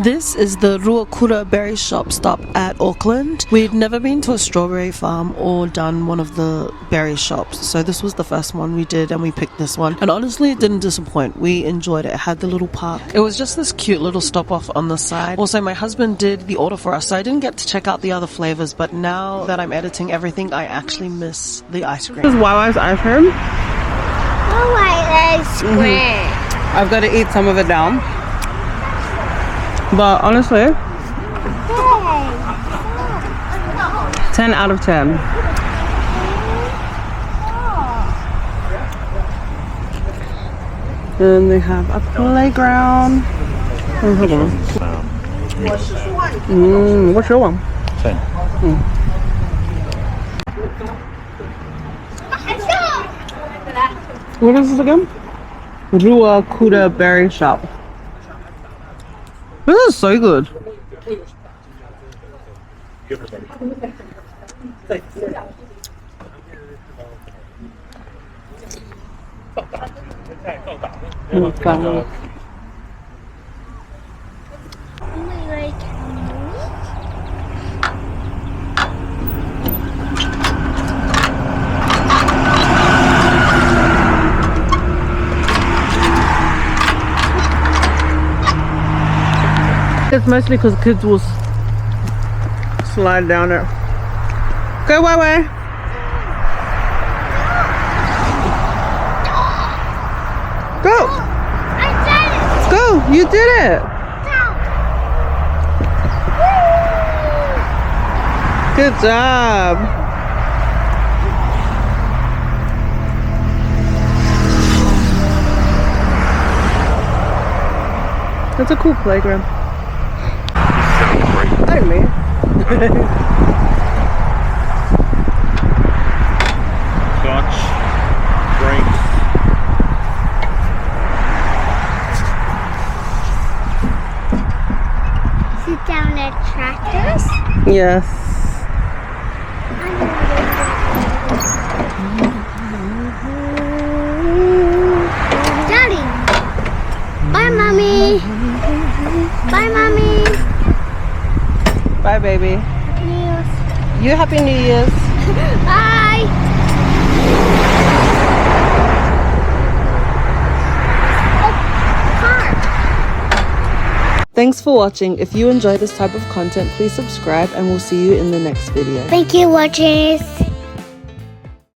This is the Ruakura berry shop stop at Auckland. We'd never been to a strawberry farm or done one of the berry shops, so this was the first one we did and we picked this one. And honestly, it didn't disappoint. We enjoyed it. It had the little park. It was just this cute little stop off on the side. Also, my husband did the order for us, so I didn't get to check out the other flavors, but now that I'm editing everything, I actually miss the ice cream. This is Wawa's ice cream. Wawa's ice cream. I've got to eat some of it down. But honestly, 10 out of 10. And they have a playground. Oh, hold on. What's your one? 10. What is this again? Ruakura berry shop. This is so good. It's mostly because kids will slide down it. Go, Wawa. Go. I did it. Go. You did it. Good job. That's a cool playground. Hey, man. Scotch, drinks. Sit down at tractors. Yes. Daddy. Bye, Mommy. Bye, Mommy. Bye, baby. Happy New Year's. You Happy New Year's. Bye. Oh, car. Thanks for watching. If you enjoy this type of content, please subscribe and we'll see you in the next video. Thank you, watchers.